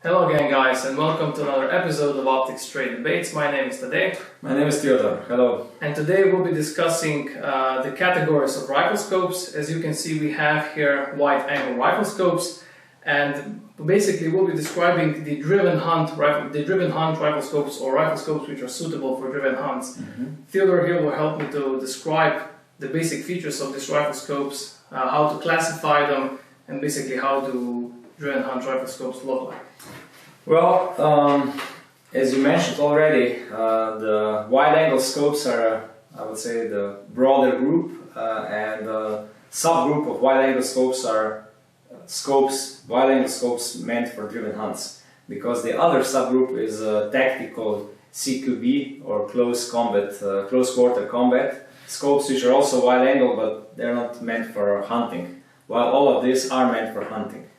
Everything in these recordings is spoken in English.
Hello again guys, and welcome to another episode of Optics Trade Debates. My name is Tadej. My name is Theodor. Hello. And today we'll be discussing the categories of riflescopes. As you can see, we have here wide-angle riflescopes, and basically we'll be describing the driven hunt riflescopes, or riflescopes which are suitable for driven hunts. Theodor here will help me to describe the basic features of these riflescopes, how to classify them, and basically how do driven hunt riflescopes look like. Well, as you mentioned already, the wide-angle scopes are, I would say, the broader group, and the subgroup of wide-angle scopes are wide-angle scopes meant for driven hunts, because the other subgroup is tactical CQB, or close quarter combat scopes, which are also wide-angle, but they're not meant for hunting, while all of these are meant for hunting.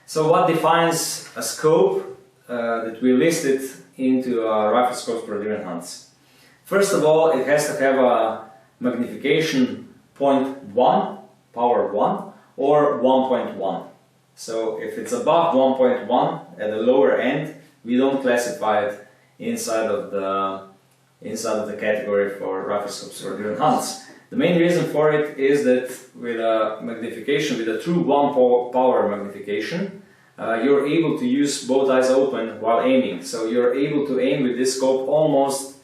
So what defines a scope that we listed into riflescopes for driven hunts? First of all, it has to have a magnification 0.1, power 1, or 1.1. So if it's above 1.1 at the lower end, we don't classify it inside of the category for riflescopes for driven hunts. The main reason for it is that with a magnification, with a true 1 power magnification, you're able to use both eyes open while aiming. So you're able to aim with this scope almost,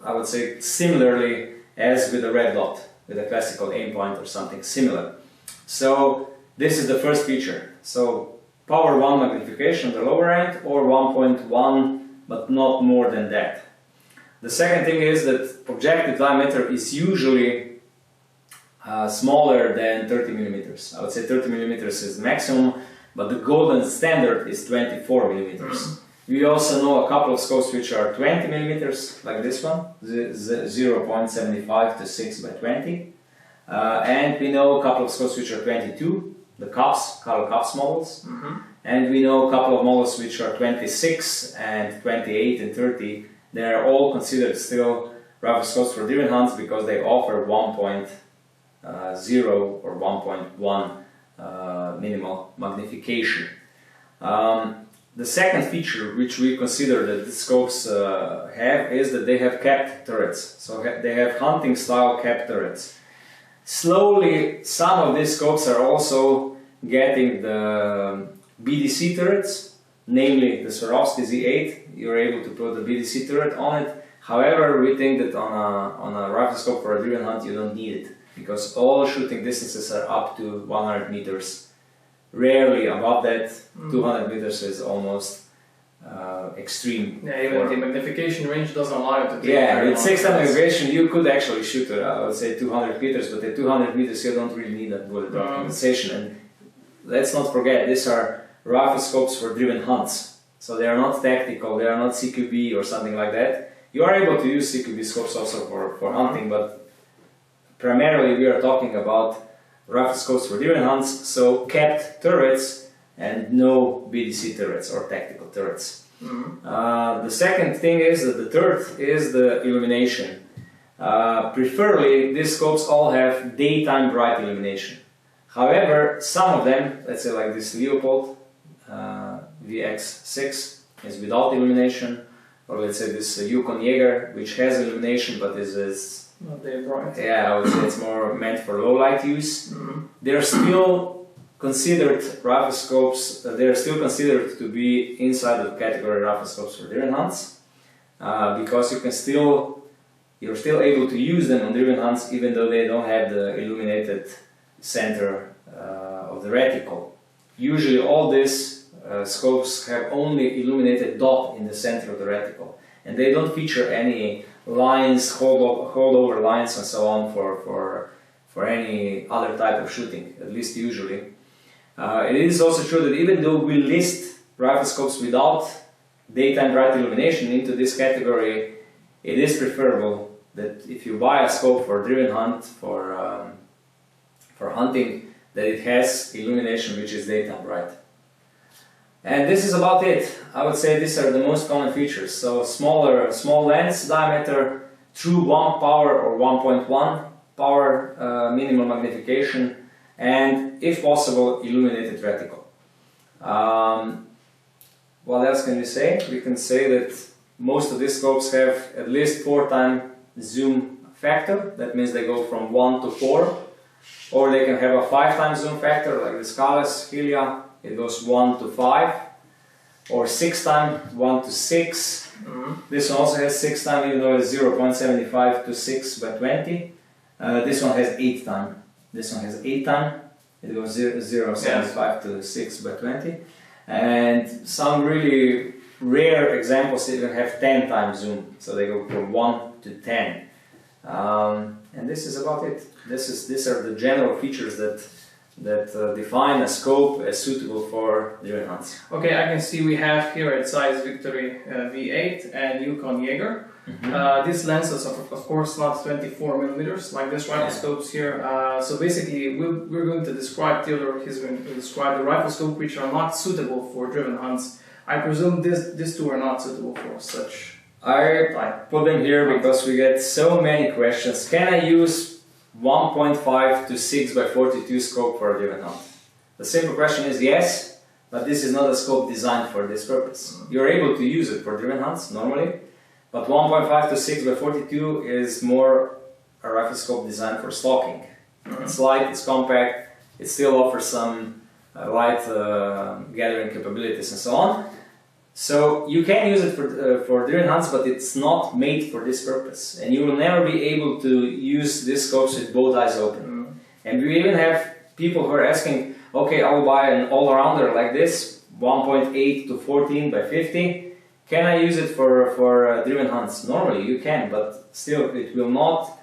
I would say, similarly as with a red dot, with a classical aim point or something similar. So this is the first feature. So power 1 magnification on the lower end, or 1.1, but not more than that. The second thing is that objective diameter is usually smaller than 30 millimeters. I would say 30 millimeters is the maximum, but the golden standard is 24 millimeters. We also know a couple of scopes which are 20 millimeters, like this one, 0.75 to 6 by 20. And we know a couple of scopes which are 22, the color cups models. And we know a couple of models which are 26 and 28 and 30. They are all considered still riflescopes for driven hunts because they offer 1.0 or 1.1 minimal magnification. The second feature which we consider that the scopes have is that they have capped turrets. So they have hunting style capped turrets. Slowly, some of these scopes are also getting the BDC turrets, namely the Swarovski Z8. You're able to put a BDC turret on it. However, we think that on a riflescope for a driven hunt you don't need it, because all shooting distances are up to 100 meters. Rarely above that. 200 meters is almost extreme. Yeah, even the magnification range doesn't allow you to take. Yeah, with 6 magnification you could actually shoot, I would say, 200 meters, but at 200 meters you don't really need that bullet drop compensation. And let's not forget, these are riflescopes for driven hunts. So they are not tactical, they are not CQB or something like that. You are able to use CQB scopes also for hunting, but primarily we are talking about riflescopes for driven hunts, so capped turrets and no BDC turrets or tactical turrets. The second thing is that the third is the illumination. Preferably, these scopes all have daytime bright illumination. However, some of them, let's say like this Leopold VX6 is without illumination, or let's say this Yukon Jaeger, which has illumination but is not very bright. Yeah, I would say it's more meant for low light use. They're still considered riflescopes. They're still considered to be inside the category riflescopes for driven hunts, because you're still able to use them on driven hunts even though they don't have the illuminated center of the reticle. Usually all these scopes have only illuminated dot in the center of the reticle, and they don't feature any lines, holdover lines and so on for any other type of shooting, at least usually. It is also true that even though we list riflescopes without daytime bright illumination into this category, it is preferable that if you buy a scope for driven hunt, for hunting, that it has illumination which is daytime bright. And this is about it. I would say these are the most common features. So small lens diameter, true 1 power or 1.1 power minimal magnification, and if possible illuminated reticle. what else can we say? We can say that most of these scopes have at least 4x zoom factor. That means they go from 1 to 4. Or they can have a 5x zoom factor, like the Scales Helia, it goes 1 to 5. Or 6x, 1 to 6. This one also has 6x, even though it's 0.75 to 6 by 20. This one has 8x. This one has 8x. It goes 0.75 to 6 by 20. And some really rare examples even have 10x zoom. So they go from 1 to 10. And this is about it. These are the general features that define a scope as suitable for driven hunts. Okay, I can see we have here at Zeiss Victory V8 and Yukon Jaeger. These lenses are of course not 24 millimeters like this Riflescopes here. So basically we're going to describe, Theodore is going to describe the Riflescope which are not suitable for driven hunts. I presume these two are not suitable for such. I put them here because we get so many questions. Can I use 1.5 to 6 by 42 scope for a driven hunt? The simple question is yes, but this is not a scope designed for this purpose. You're able to use it for driven hunts normally, but 1.5 to 6 by 42 is more a Riflescope designed for stalking. It's light, it's compact, it still offers some light gathering capabilities and so on. So you can use it for driven hunts, but it's not made for this purpose. And you will never be able to use these scopes with both eyes open. And we even have people who are asking, okay, I will buy an all-rounder like this, 1.8 to 14 by 50. Can I use it for driven hunts? Normally you can, but still it will not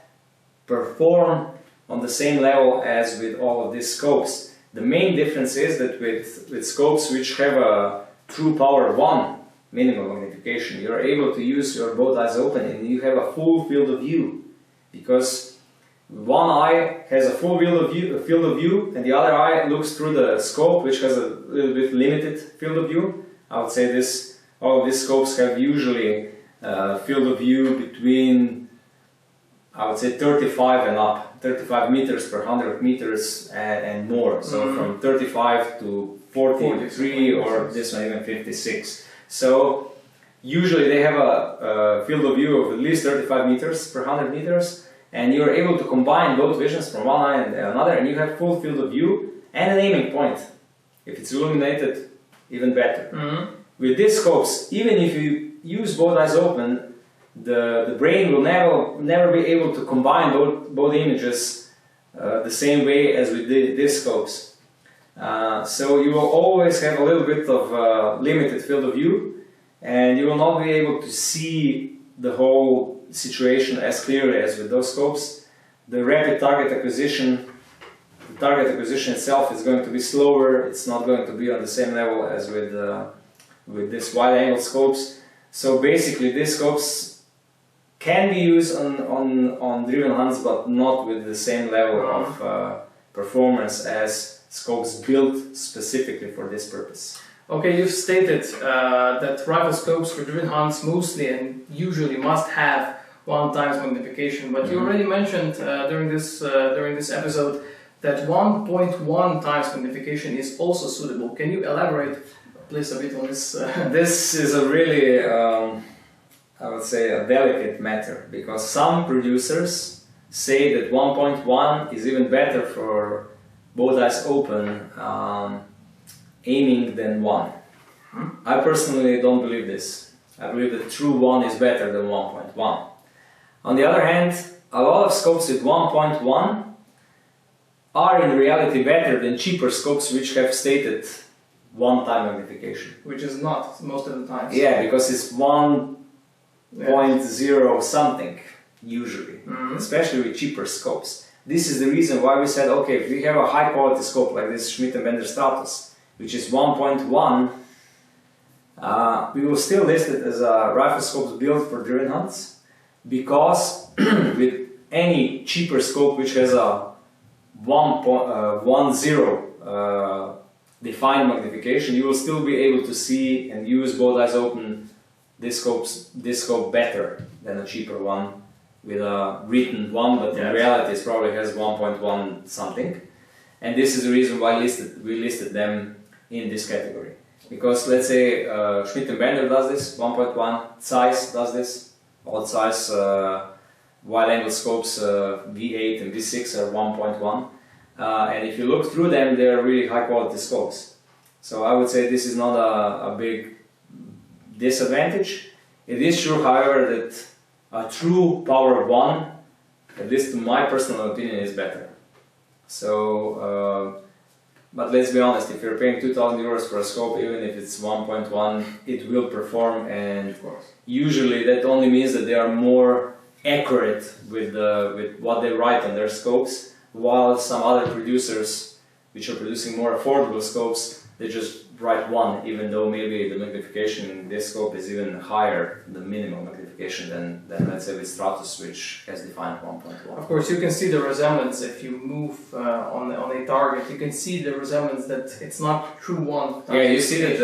perform on the same level as with all of these scopes. The main difference is that with scopes which have a true power 1 minimum magnification, you're able to use your both eyes open and you have a full field of view, because one eye has a full field of view and the other eye looks through the scope which has a little bit limited field of view. I would say all of these scopes have usually field of view between, I would say, 35 and up, 35 meters per 100 meters and more. So from 35 to 43 or this one even 56. So usually they have a field of view of at least 35 meters per 100 meters, and you're able to combine both visions from one eye and another, and you have full field of view and an aiming point. If it's illuminated, even better. With these scopes, even if you use both eyes open, the brain will never be able to combine both images the same way as with these scopes. So you will always have a little bit of limited field of view, and you will not be able to see the whole situation as clearly as with those scopes. The rapid target acquisition, the target acquisition itself is going to be slower. It's not going to be on the same level as with these wide-angle scopes. So basically these scopes can be used on driven hunts, but not with the same level of performance as scopes built specifically for this purpose. Okay, you've stated that Riflescopes for driven hunts mostly and usually must have 1x magnification, but you already mentioned during this episode that 1.1 times magnification is also suitable. Can you elaborate, please, a bit on this? This is a really, I would say, a delicate matter, because some producers say that 1.1 is even better for both eyes open aiming than 1. I personally don't believe this. I believe that true 1 is better than 1.1. On the other hand, a lot of scopes with 1.1 are in reality better than cheaper scopes which have stated 1x magnification. Which is not most of the time. Yeah, because it's 1.0 something usually, especially with cheaper scopes. This is the reason why we said, okay, if we have a high quality scope like this Schmidt & Bender Stratos, which is 1.1, we will still list it as a Riflescopes built for driven hunts, because with any cheaper scope which has a 1.0 defined magnification, you will still be able to see and use both eyes open this scope better than a cheaper one with a written 1, but in reality it probably has 1.1 something. And this is the reason why we listed them in this category. Because let's say Schmidt and Bender does this, 1.1, Zeiss does this, all Zeiss wide angle scopes V8 and V6 are 1.1, and if you look through them, they are really high quality scopes. So I would say this is not a big disadvantage. It is true, however, that a true power of 1, at least to my personal opinion, is better. So, but let's be honest, if you're paying 2,000 euros for a scope, even if it's 1.1, it will perform, and usually that only means that they are more accurate with what they write on their scopes, while some other producers, which are producing more affordable scopes, they just write 1, even though maybe the magnification in this scope is even higher, the minimum magnification, than let's say with Stratus, which has defined 1.1. Of course, you can see the resemblance if you move on a target. You can see the resemblance that it's not true 1. Yeah, you see that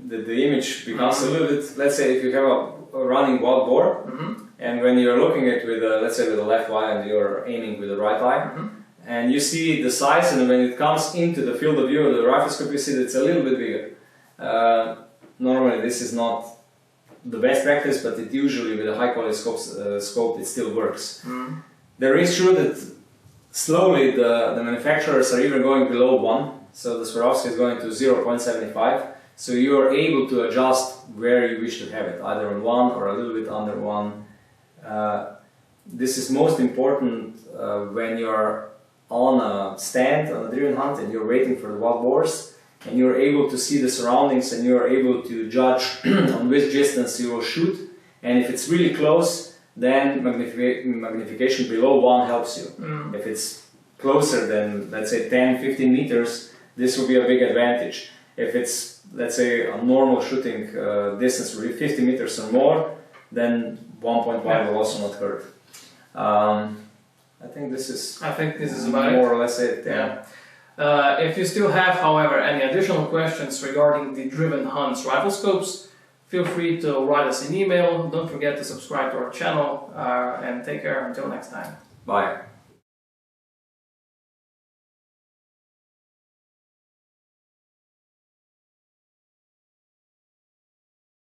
the image becomes a little bit. Let's say if you have a running wild boar, and when you're looking at with let's say with the left eye and you're aiming with the right eye. And you see the size, and when it comes into the field of view of the riflescope, you see that it's a little bit bigger. Normally this is not the best practice, but it usually with a high quality scope it still works. There is true that slowly the manufacturers are even going below 1, so the Swarovski is going to 0.75, so you are able to adjust where you wish to have it, either on 1 or a little bit under 1. This is most important when you're on a stand, on a driven hunt, and you're waiting for the wild boars, and you're able to see the surroundings, and you're able to judge on which distance you will shoot. And if it's really close, then magnification below 1 helps you. If it's closer than, let's say, 10-15 meters, this will be a big advantage. If it's, let's say, a normal shooting distance, 50 meters or more, then 1.1 will also not hurt. I think this is about more or less it. Yeah. If you still have, however, any additional questions regarding the Driven Hunts Riflescopes, feel free to write us an email. Don't forget to subscribe to our channel, and take care until next time. Bye.